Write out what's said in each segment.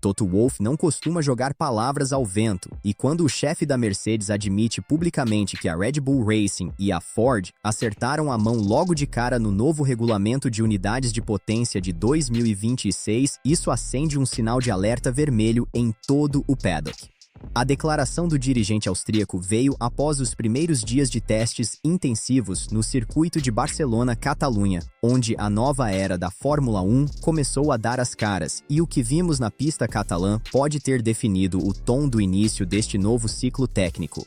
Toto Wolff não costuma jogar palavras ao vento, e quando o chefe da Mercedes admite publicamente que a Red Bull Racing e a Ford acertaram a mão logo de cara no novo regulamento de unidades de potência de 2026, isso acende um sinal de alerta vermelho em todo o paddock. A declaração do dirigente austríaco veio após os primeiros dias de testes intensivos no circuito de Barcelona-Catalunha, onde a nova era da Fórmula 1 começou a dar as caras, e o que vimos na pista catalã pode ter definido o tom do início deste novo ciclo técnico.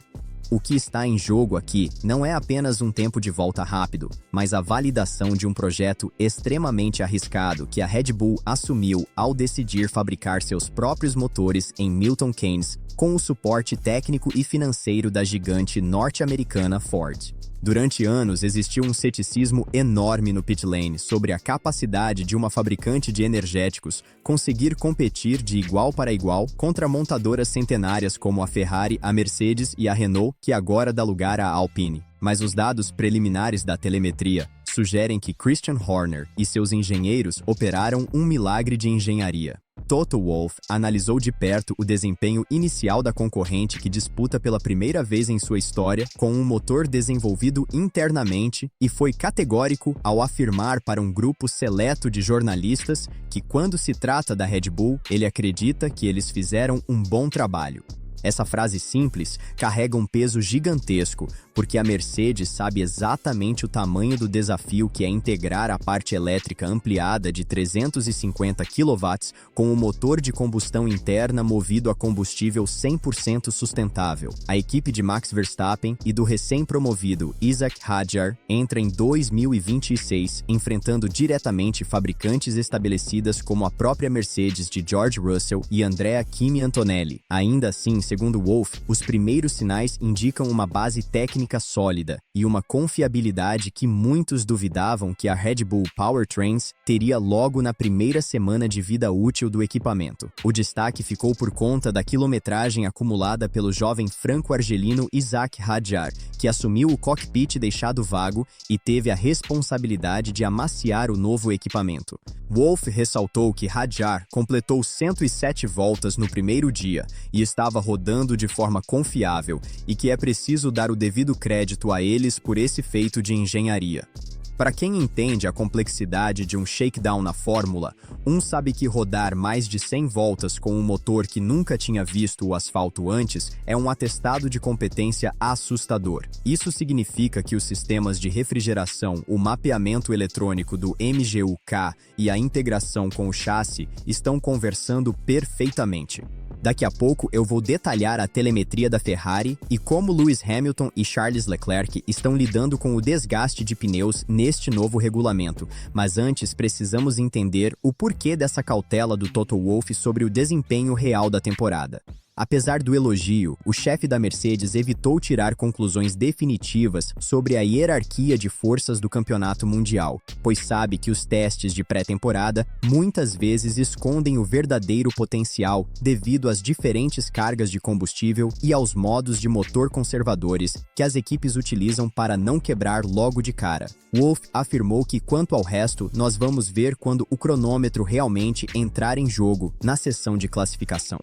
O que está em jogo aqui não é apenas um tempo de volta rápido, mas a validação de um projeto extremamente arriscado que a Red Bull assumiu ao decidir fabricar seus próprios motores em Milton Keynes, com o suporte técnico e financeiro da gigante norte-americana Ford. Durante anos, existiu um ceticismo enorme no pit lane sobre a capacidade de uma fabricante de energéticos conseguir competir de igual para igual contra montadoras centenárias como a Ferrari, a Mercedes e a Renault, que agora dá lugar à Alpine. Mas os dados preliminares da telemetria sugerem que Christian Horner e seus engenheiros operaram um milagre de engenharia. Toto Wolff analisou de perto o desempenho inicial da concorrente que disputa pela primeira vez em sua história com um motor desenvolvido internamente e foi categórico ao afirmar para um grupo seleto de jornalistas que, quando se trata da Red Bull, ele acredita que eles fizeram um bom trabalho. Essa frase simples carrega um peso gigantesco, porque a Mercedes sabe exatamente o tamanho do desafio que é integrar a parte elétrica ampliada de 350 kW com o motor de combustão interna movido a combustível 100% sustentável. A equipe de Max Verstappen e do recém-promovido Isack Hadjar entra em 2026 enfrentando diretamente fabricantes estabelecidas como a própria Mercedes de George Russell e Andrea Kimi Antonelli. Ainda assim, segundo Wolff, os primeiros sinais indicam uma base técnica sólida e uma confiabilidade que muitos duvidavam que a Red Bull Powertrains teria logo na primeira semana de vida útil do equipamento. O destaque ficou por conta da quilometragem acumulada pelo jovem franco-argelino Isack Hadjar, que assumiu o cockpit deixado vago e teve a responsabilidade de amaciar o novo equipamento. Wolff ressaltou que Hadjar completou 107 voltas no primeiro dia e estava rodando de forma confiável e que é preciso dar o devido crédito a eles por esse feito de engenharia. Para quem entende a complexidade de um shakedown na Fórmula, sabe que rodar mais de 100 voltas com um motor que nunca tinha visto o asfalto antes é um atestado de competência assustador. Isso significa que os sistemas de refrigeração, o mapeamento eletrônico do MGU-K e a integração com o chassi estão conversando perfeitamente. Daqui a pouco eu vou detalhar a telemetria da Ferrari e como Lewis Hamilton e Charles Leclerc estão lidando com o desgaste de pneus neste novo regulamento, mas antes precisamos entender o porquê dessa cautela do Toto Wolff sobre o desempenho real da temporada. Apesar do elogio, o chefe da Mercedes evitou tirar conclusões definitivas sobre a hierarquia de forças do campeonato mundial, pois sabe que os testes de pré-temporada muitas vezes escondem o verdadeiro potencial devido às diferentes cargas de combustível e aos modos de motor conservadores que as equipes utilizam para não quebrar logo de cara. Wolff afirmou que quanto ao resto, nós vamos ver quando o cronômetro realmente entrar em jogo na sessão de classificação.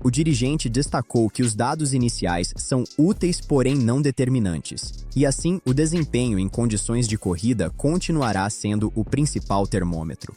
O dirigente destacou que os dados iniciais são úteis, porém não determinantes, e assim o desempenho em condições de corrida continuará sendo o principal termômetro.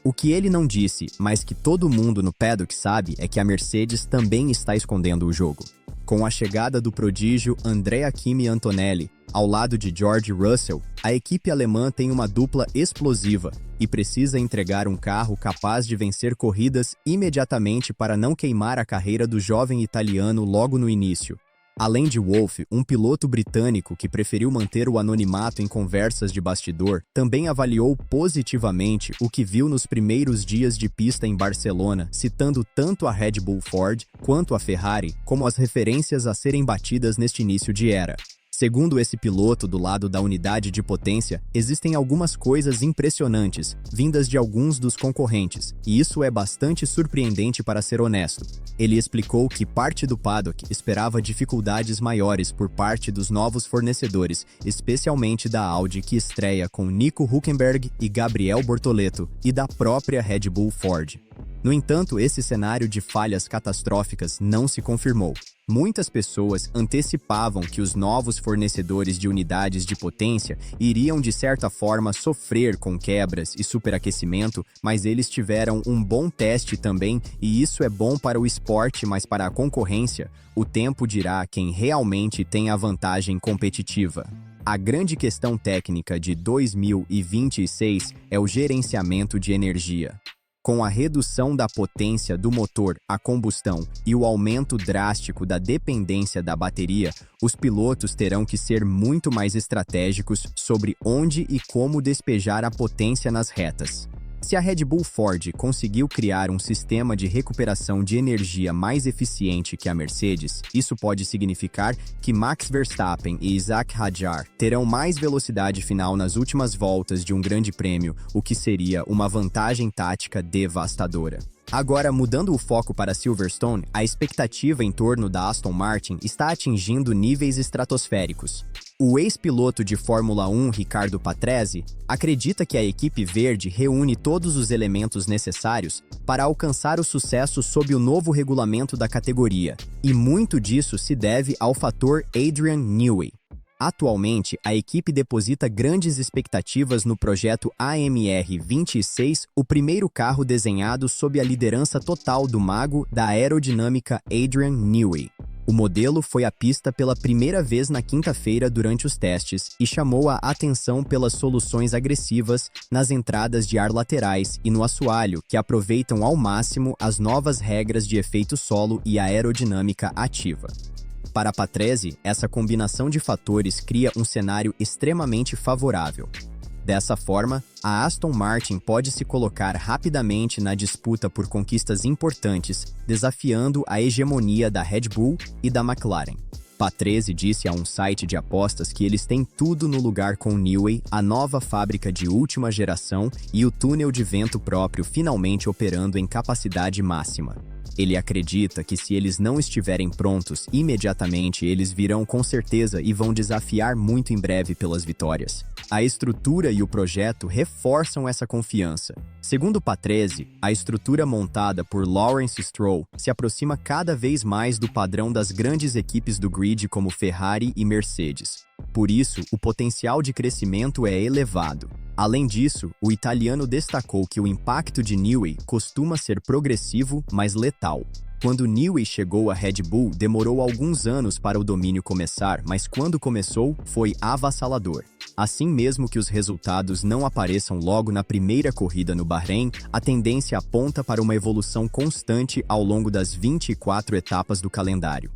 O que ele não disse, mas que todo mundo no paddock sabe, é que a Mercedes também está escondendo o jogo. Com a chegada do prodígio Andrea Kimi Antonelli, ao lado de George Russell, a equipe alemã tem uma dupla explosiva e precisa entregar um carro capaz de vencer corridas imediatamente para não queimar a carreira do jovem italiano logo no início. Além de Wolff, um piloto britânico que preferiu manter o anonimato em conversas de bastidor, também avaliou positivamente o que viu nos primeiros dias de pista em Barcelona, citando tanto a Red Bull Ford quanto a Ferrari como as referências a serem batidas neste início de era. Segundo esse piloto do lado da unidade de potência, existem algumas coisas impressionantes, vindas de alguns dos concorrentes, e isso é bastante surpreendente para ser honesto. Ele explicou que parte do paddock esperava dificuldades maiores por parte dos novos fornecedores, especialmente da Audi, que estreia com Nico Hülkenberg e Gabriel Bortoleto, e da própria Red Bull Ford. No entanto, esse cenário de falhas catastróficas não se confirmou. Muitas pessoas antecipavam que os novos fornecedores de unidades de potência iriam de certa forma sofrer com quebras e superaquecimento, mas eles tiveram um bom teste também, e isso é bom para o esporte, mas para a concorrência, o tempo dirá quem realmente tem a vantagem competitiva. A grande questão técnica de 2026 é o gerenciamento de energia. Com a redução da potência do motor a combustão e o aumento drástico da dependência da bateria, os pilotos terão que ser muito mais estratégicos sobre onde e como despejar a potência nas retas. Se a Red Bull Ford conseguiu criar um sistema de recuperação de energia mais eficiente que a Mercedes, isso pode significar que Max Verstappen e Isaac Hadjar terão mais velocidade final nas últimas voltas de um grande prêmio, o que seria uma vantagem tática devastadora. Agora, mudando o foco para Silverstone, a expectativa em torno da Aston Martin está atingindo níveis estratosféricos. O ex-piloto de Fórmula 1, Riccardo Patrese, acredita que a equipe verde reúne todos os elementos necessários para alcançar o sucesso sob o novo regulamento da categoria, e muito disso se deve ao fator Adrian Newey. Atualmente, a equipe deposita grandes expectativas no projeto AMR26, o primeiro carro desenhado sob a liderança total do mago da aerodinâmica Adrian Newey. O modelo foi à pista pela primeira vez na quinta-feira durante os testes e chamou a atenção pelas soluções agressivas nas entradas de ar laterais e no assoalho, que aproveitam ao máximo as novas regras de efeito solo e aerodinâmica ativa. Para Patrese, essa combinação de fatores cria um cenário extremamente favorável. Dessa forma, a Aston Martin pode se colocar rapidamente na disputa por conquistas importantes, desafiando a hegemonia da Red Bull e da McLaren. Patrese disse a um site de apostas que eles têm tudo no lugar com Newey, a nova fábrica de última geração e o túnel de vento próprio finalmente operando em capacidade máxima. Ele acredita que se eles não estiverem prontos imediatamente, eles virão com certeza e vão desafiar muito em breve pelas vitórias. A estrutura e o projeto reforçam essa confiança. Segundo Patrese, a estrutura montada por Lawrence Stroll se aproxima cada vez mais do padrão das grandes equipes do grid como Ferrari e Mercedes. Por isso, o potencial de crescimento é elevado. Além disso, o italiano destacou que o impacto de Newey costuma ser progressivo, mas letal. Quando Newey chegou à Red Bull, demorou alguns anos para o domínio começar, mas quando começou, foi avassalador. Assim mesmo que os resultados não apareçam logo na primeira corrida no Bahrein, a tendência aponta para uma evolução constante ao longo das 24 etapas do calendário.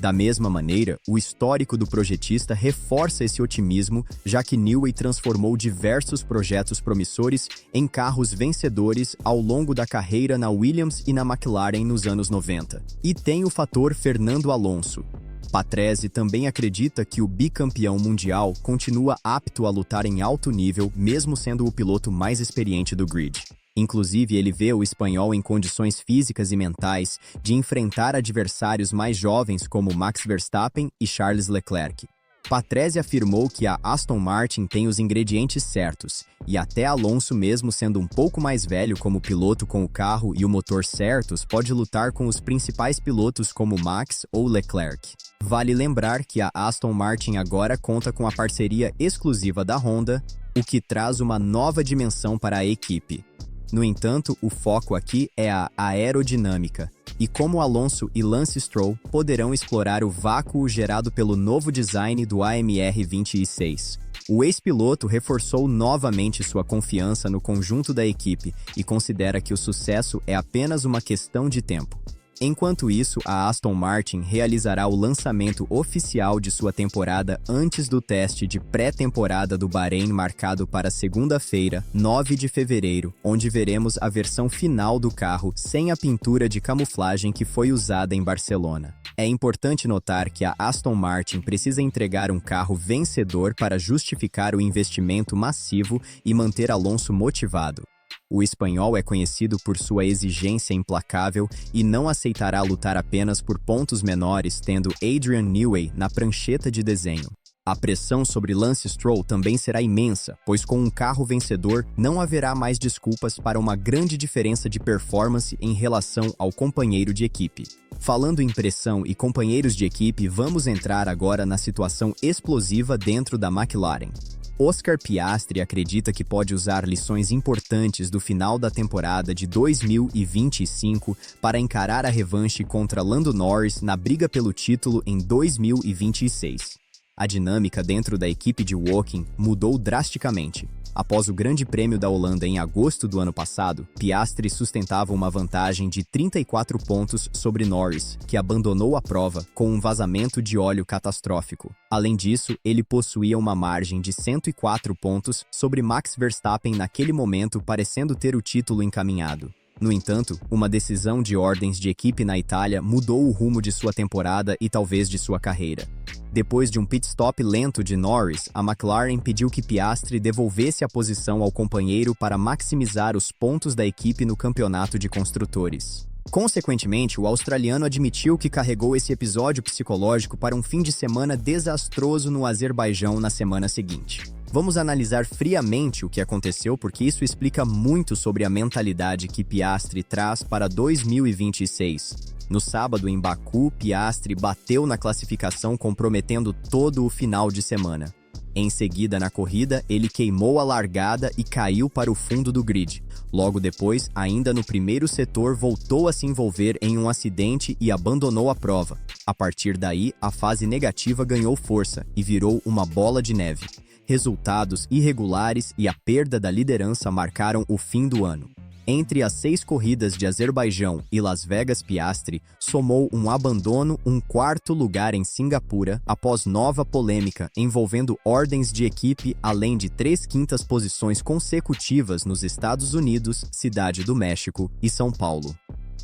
Da mesma maneira, o histórico do projetista reforça esse otimismo, já que Newey transformou diversos projetos promissores em carros vencedores ao longo da carreira na Williams e na McLaren nos anos 90. E tem o fator Fernando Alonso. Patrese também acredita que o bicampeão mundial continua apto a lutar em alto nível, mesmo sendo o piloto mais experiente do grid. Inclusive, ele vê o espanhol em condições físicas e mentais de enfrentar adversários mais jovens como Max Verstappen e Charles Leclerc. Patrese afirmou que a Aston Martin tem os ingredientes certos, e até Alonso, mesmo sendo um pouco mais velho como piloto com o carro e o motor certos, pode lutar com os principais pilotos como Max ou Leclerc. Vale lembrar que a Aston Martin agora conta com a parceria exclusiva da Honda, o que traz uma nova dimensão para a equipe. No entanto, o foco aqui é a aerodinâmica, e como Alonso e Lance Stroll poderão explorar o vácuo gerado pelo novo design do AMR26. O ex-piloto reforçou novamente sua confiança no conjunto da equipe e considera que o sucesso é apenas uma questão de tempo. Enquanto isso, a Aston Martin realizará o lançamento oficial de sua temporada antes do teste de pré-temporada do Bahrein marcado para segunda-feira, 9 de fevereiro, onde veremos a versão final do carro sem a pintura de camuflagem que foi usada em Barcelona. É importante notar que a Aston Martin precisa entregar um carro vencedor para justificar o investimento massivo e manter Alonso motivado. O espanhol é conhecido por sua exigência implacável e não aceitará lutar apenas por pontos menores, tendo Adrian Newey na prancheta de desenho. A pressão sobre Lance Stroll também será imensa, pois com um carro vencedor não haverá mais desculpas para uma grande diferença de performance em relação ao companheiro de equipe. Falando em pressão e companheiros de equipe, vamos entrar agora na situação explosiva dentro da McLaren. Oscar Piastri acredita que pode usar lições importantes do final da temporada de 2025 para encarar a revanche contra Lando Norris na briga pelo título em 2026. A dinâmica dentro da equipe de Woking mudou drasticamente. Após o Grande Prêmio da Holanda em agosto do ano passado, Piastri sustentava uma vantagem de 34 pontos sobre Norris, que abandonou a prova com um vazamento de óleo catastrófico. Além disso, ele possuía uma margem de 104 pontos sobre Max Verstappen naquele momento, parecendo ter o título encaminhado. No entanto, uma decisão de ordens de equipe na Itália mudou o rumo de sua temporada e talvez de sua carreira. Depois de um pit stop lento de Norris, a McLaren pediu que Piastri devolvesse a posição ao companheiro para maximizar os pontos da equipe no campeonato de construtores. Consequentemente, o australiano admitiu que carregou esse episódio psicológico para um fim de semana desastroso no Azerbaijão na semana seguinte. Vamos analisar friamente o que aconteceu, porque isso explica muito sobre a mentalidade que Piastri traz para 2026. No sábado, em Baku, Piastri bateu na classificação, comprometendo todo o final de semana. Em seguida, na corrida, ele queimou a largada e caiu para o fundo do grid. Logo depois, ainda no primeiro setor, voltou a se envolver em um acidente e abandonou a prova. A partir daí, a fase negativa ganhou força e virou uma bola de neve. Resultados irregulares e a perda da liderança marcaram o fim do ano. Entre as 6 corridas de Azerbaijão e Las Vegas, Piastri somou um abandono, um quarto lugar em Singapura, após nova polêmica envolvendo ordens de equipe, além de 3 quintas posições consecutivas nos Estados Unidos, Cidade do México e São Paulo.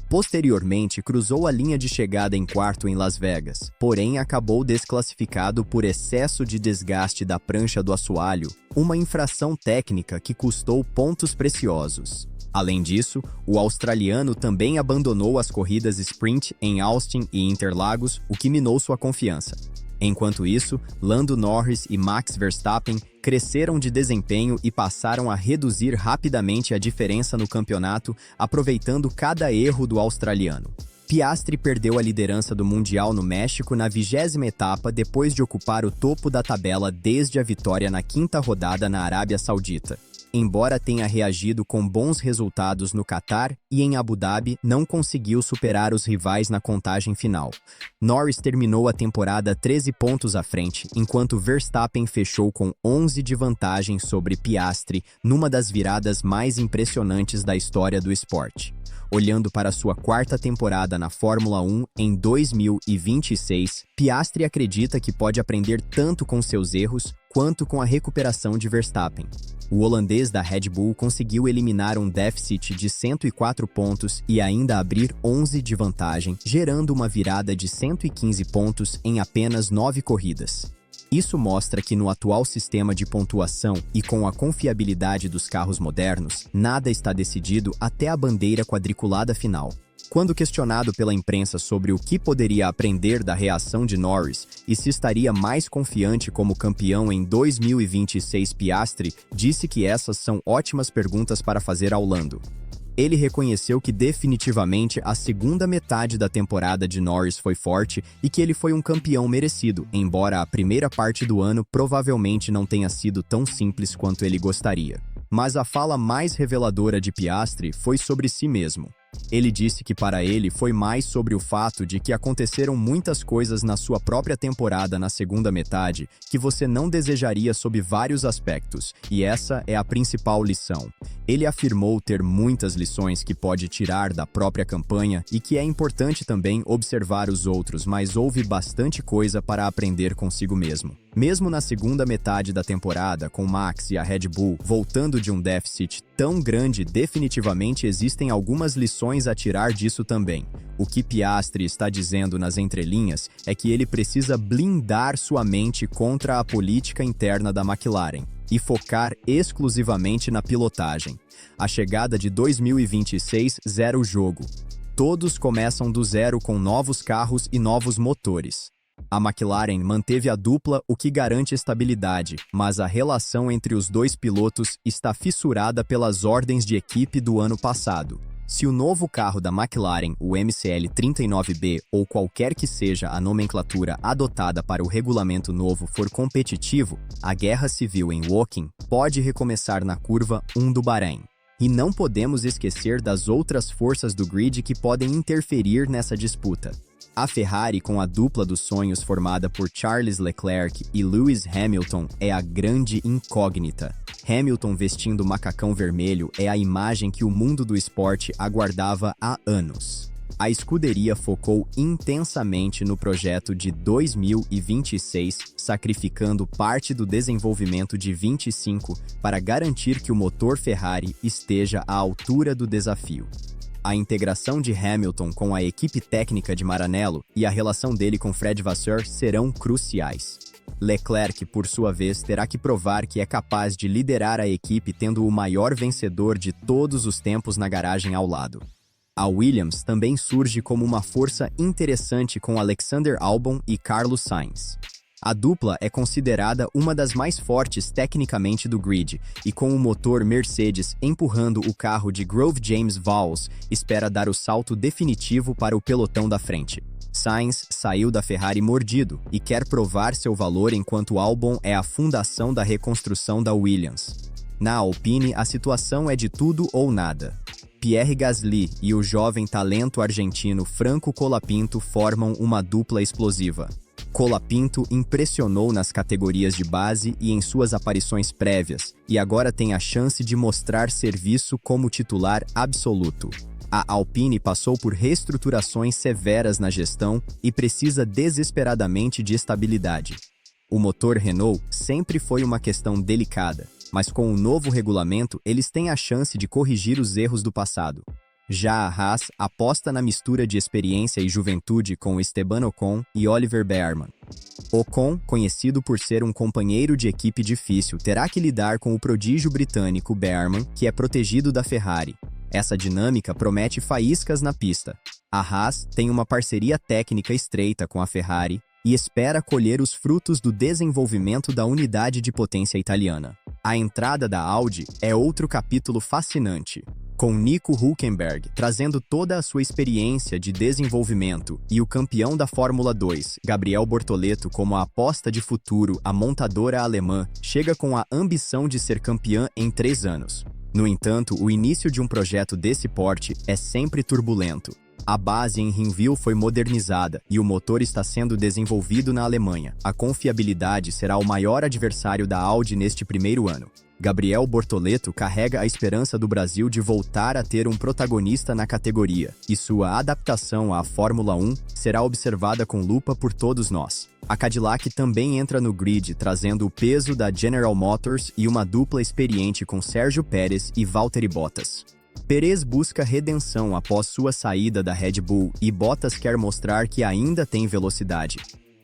Posteriormente, cruzou a linha de chegada em quarto em Las Vegas, porém acabou desclassificado por excesso de desgaste da prancha do assoalho, uma infração técnica que custou pontos preciosos. Além disso, o australiano também abandonou as corridas sprint em Austin e Interlagos, o que minou sua confiança. Enquanto isso, Lando Norris e Max Verstappen cresceram de desempenho e passaram a reduzir rapidamente a diferença no campeonato, aproveitando cada erro do australiano. Piastri perdeu a liderança do Mundial no México na 20ª etapa depois de ocupar o topo da tabela desde a vitória na 5ª rodada na Arábia Saudita. Embora tenha reagido com bons resultados no Catar e em Abu Dhabi, não conseguiu superar os rivais na contagem final. Norris terminou a temporada 13 pontos à frente, enquanto Verstappen fechou com 11 de vantagem sobre Piastri, numa das viradas mais impressionantes da história do esporte. Olhando para sua 4ª temporada na Fórmula 1 em 2026, Piastri acredita que pode aprender tanto com seus erros quanto com a recuperação de Verstappen. O holandês da Red Bull conseguiu eliminar um déficit de 104 pontos e ainda abrir 11 de vantagem, gerando uma virada de 115 pontos em apenas 9 corridas. Isso mostra que no atual sistema de pontuação e com a confiabilidade dos carros modernos, nada está decidido até a bandeira quadriculada final. Quando questionado pela imprensa sobre o que poderia aprender da reação de Norris e se estaria mais confiante como campeão em 2026, Piastri disse que essas são ótimas perguntas para fazer ao Lando. Ele reconheceu que definitivamente a segunda metade da temporada de Norris foi forte e que ele foi um campeão merecido, embora a primeira parte do ano provavelmente não tenha sido tão simples quanto ele gostaria. Mas a fala mais reveladora de Piastri foi sobre si mesmo. Ele disse que para ele foi mais sobre o fato de que aconteceram muitas coisas na sua própria temporada na segunda metade que você não desejaria sob vários aspectos, e essa é a principal lição. Ele afirmou ter muitas lições que pode tirar da própria campanha e que é importante também observar os outros, mas houve bastante coisa para aprender consigo mesmo. Mesmo na segunda metade da temporada, com Max e a Red Bull voltando de um déficit tão grande, definitivamente existem algumas lições a tirar disso também. O que Piastri está dizendo nas entrelinhas é que ele precisa blindar sua mente contra a política interna da McLaren e focar exclusivamente na pilotagem. A chegada de 2026, zero jogo. Todos começam do zero com novos carros e novos motores. A McLaren manteve a dupla, o que garante estabilidade, mas a relação entre os dois pilotos está fissurada pelas ordens de equipe do ano passado. Se o novo carro da McLaren, o MCL39B, ou qualquer que seja a nomenclatura adotada para o regulamento novo for competitivo, a guerra civil em Woking pode recomeçar na curva 1 do Bahrein. E não podemos esquecer das outras forças do grid que podem interferir nessa disputa. A Ferrari, com a dupla dos sonhos formada por Charles Leclerc e Lewis Hamilton, é a grande incógnita. Hamilton vestindo macacão vermelho é a imagem que o mundo do esporte aguardava há anos. A escuderia focou intensamente no projeto de 2026, sacrificando parte do desenvolvimento de 25 para garantir que o motor Ferrari esteja à altura do desafio. A integração de Hamilton com a equipe técnica de Maranello e a relação dele com Fred Vasseur serão cruciais. Leclerc, por sua vez, terá que provar que é capaz de liderar a equipe tendo o maior vencedor de todos os tempos na garagem ao lado. A Williams também surge como uma força interessante com Alexander Albon e Carlos Sainz. A dupla é considerada uma das mais fortes tecnicamente do grid, e com o motor Mercedes empurrando o carro de Grove James Vowles, espera dar o salto definitivo para o pelotão da frente. Sainz saiu da Ferrari mordido e quer provar seu valor enquanto Albon é a fundação da reconstrução da Williams. Na Alpine, a situação é de tudo ou nada. Pierre Gasly e o jovem talento argentino Franco Colapinto formam uma dupla explosiva. Colapinto impressionou nas categorias de base e em suas aparições prévias, e agora tem a chance de mostrar serviço como titular absoluto. A Alpine passou por reestruturações severas na gestão e precisa desesperadamente de estabilidade. O motor Renault sempre foi uma questão delicada, mas com o novo regulamento eles têm a chance de corrigir os erros do passado. Já a Haas aposta na mistura de experiência e juventude com Esteban Ocon e Oliver Bearman. Ocon, conhecido por ser um companheiro de equipe difícil, terá que lidar com o prodígio britânico Bearman, que é protegido da Ferrari. Essa dinâmica promete faíscas na pista. A Haas tem uma parceria técnica estreita com a Ferrari e espera colher os frutos do desenvolvimento da unidade de potência italiana. A entrada da Audi é outro capítulo fascinante, com Nico Hülkenberg trazendo toda a sua experiência de desenvolvimento e o campeão da Fórmula 2, Gabriel Bortoleto, como a aposta de futuro. A montadora alemã chega com a ambição de ser campeã em 3 anos. No entanto, o início de um projeto desse porte é sempre turbulento. A base em Hinwil foi modernizada e o motor está sendo desenvolvido na Alemanha. A confiabilidade será o maior adversário da Audi neste primeiro ano. Gabriel Bortoleto carrega a esperança do Brasil de voltar a ter um protagonista na categoria, e sua adaptação à Fórmula 1 será observada com lupa por todos nós. A Cadillac também entra no grid, trazendo o peso da General Motors e uma dupla experiente com Sérgio Pérez e Valtteri Bottas. Pérez busca redenção após sua saída da Red Bull e Bottas quer mostrar que ainda tem velocidade.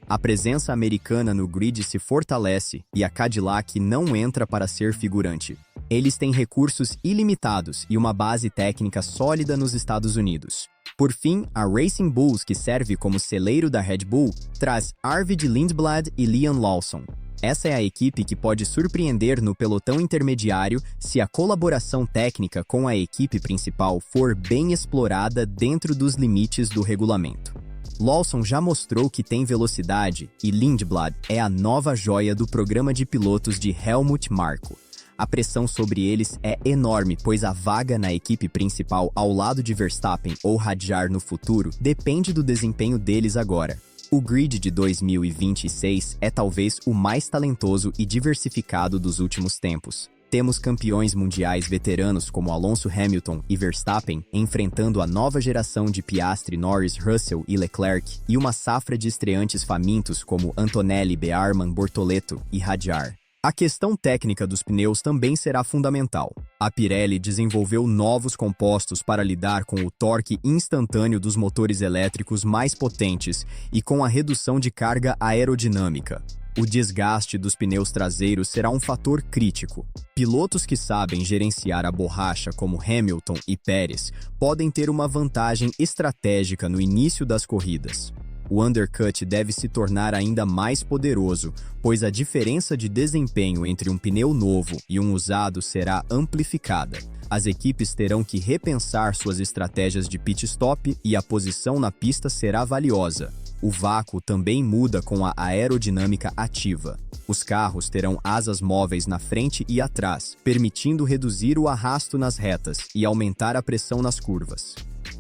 A presença americana no grid se fortalece e a Cadillac não entra para ser figurante. Eles têm recursos ilimitados e uma base técnica sólida nos Estados Unidos. Por fim, a Racing Bulls, que serve como celeiro da Red Bull, traz Arvid Lindblad e Liam Lawson. Essa é a equipe que pode surpreender no pelotão intermediário se a colaboração técnica com a equipe principal for bem explorada dentro dos limites do regulamento. Lawson já mostrou que tem velocidade e Lindblad é a nova joia do programa de pilotos de Helmut Marko. A pressão sobre eles é enorme, pois a vaga na equipe principal ao lado de Verstappen ou Hadjar no futuro depende do desempenho deles agora. O grid de 2026 é talvez o mais talentoso e diversificado dos últimos tempos. Temos campeões mundiais veteranos como Alonso, Hamilton e Verstappen enfrentando a nova geração de Piastri, Norris, Russell e Leclerc e uma safra de estreantes famintos como Antonelli, Bearman, Bortoleto e Hadjar. A questão técnica dos pneus também será fundamental. A Pirelli desenvolveu novos compostos para lidar com o torque instantâneo dos motores elétricos mais potentes e com a redução de carga aerodinâmica. O desgaste dos pneus traseiros será um fator crítico. Pilotos que sabem gerenciar a borracha, como Hamilton e Pérez, podem ter uma vantagem estratégica no início das corridas. O undercut deve se tornar ainda mais poderoso, pois a diferença de desempenho entre um pneu novo e um usado será amplificada. As equipes terão que repensar suas estratégias de pit stop e a posição na pista será valiosa. O vácuo também muda com a aerodinâmica ativa. Os carros terão asas móveis na frente e atrás, permitindo reduzir o arrasto nas retas e aumentar a pressão nas curvas.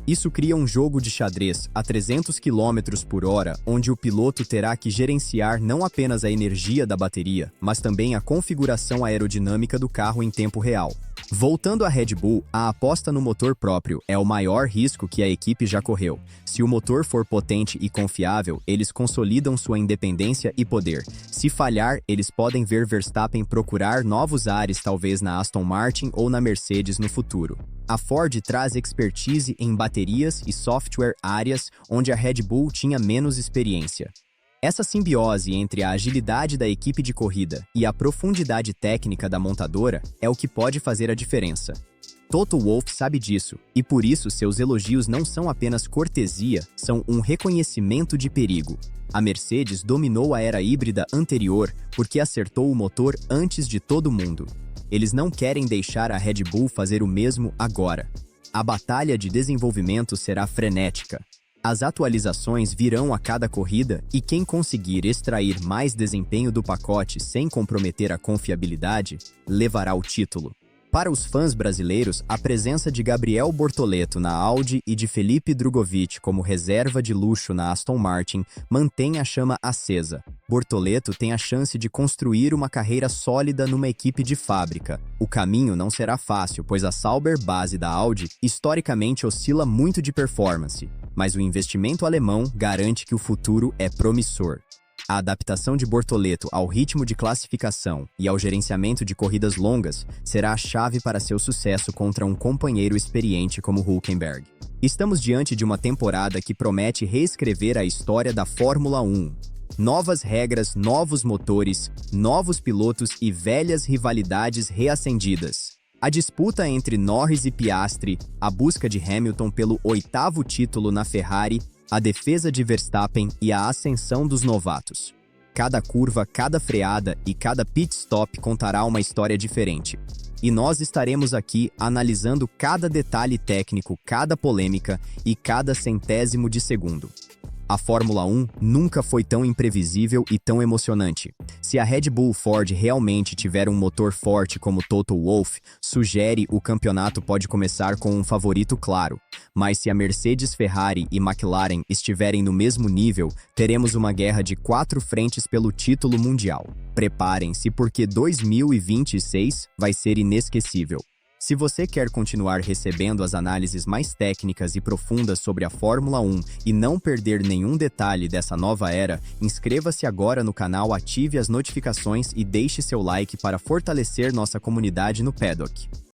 Isso cria um jogo de xadrez a 300 km por hora, onde o piloto terá que gerenciar não apenas a energia da bateria, mas também a configuração aerodinâmica do carro em tempo real. Voltando à Red Bull, a aposta no motor próprio é o maior risco que a equipe já correu. Se o motor for potente e confiável, eles consolidam sua independência e poder. Se falhar, eles podem ver Verstappen procurar novos ares, talvez na Aston Martin ou na Mercedes no futuro. A Ford traz expertise em baterias e software, áreas onde a Red Bull tinha menos experiência. Essa simbiose entre a agilidade da equipe de corrida e a profundidade técnica da montadora é o que pode fazer a diferença. Toto Wolff sabe disso, e por isso seus elogios não são apenas cortesia, são um reconhecimento de perigo. A Mercedes dominou a era híbrida anterior porque acertou o motor antes de todo mundo. Eles não querem deixar a Red Bull fazer o mesmo agora. A batalha de desenvolvimento será frenética. As atualizações virão a cada corrida e quem conseguir extrair mais desempenho do pacote sem comprometer a confiabilidade, levará o título. Para os fãs brasileiros, a presença de Gabriel Bortoleto na Audi e de Felipe Drugovich como reserva de luxo na Aston Martin mantém a chama acesa. Bortoleto tem a chance de construir uma carreira sólida numa equipe de fábrica. O caminho não será fácil, pois a Sauber base da Audi historicamente oscila muito de performance, mas o investimento alemão garante que o futuro é promissor. A adaptação de Bortoleto ao ritmo de classificação e ao gerenciamento de corridas longas será a chave para seu sucesso contra um companheiro experiente como Hülkenberg. Estamos diante de uma temporada que promete reescrever a história da Fórmula 1. Novas regras, novos motores, novos pilotos e velhas rivalidades reacendidas. A disputa entre Norris e Piastri, a busca de Hamilton pelo 8º título na Ferrari, a defesa de Verstappen e a ascensão dos novatos. Cada curva, cada freada e cada pit stop contará uma história diferente. E nós estaremos aqui analisando cada detalhe técnico, cada polêmica e cada centésimo de segundo. A Fórmula 1 nunca foi tão imprevisível e tão emocionante. Se a Red Bull Ford realmente tiver um motor forte como Toto Wolff sugere, o campeonato pode começar com um favorito claro. Mas se a Mercedes, Ferrari e McLaren estiverem no mesmo nível, teremos uma guerra de 4 frentes pelo título mundial. Preparem-se porque 2026 vai ser inesquecível. Se você quer continuar recebendo as análises mais técnicas e profundas sobre a Fórmula 1 e não perder nenhum detalhe dessa nova era, inscreva-se agora no canal, ative as notificações e deixe seu like para fortalecer nossa comunidade no Paddock.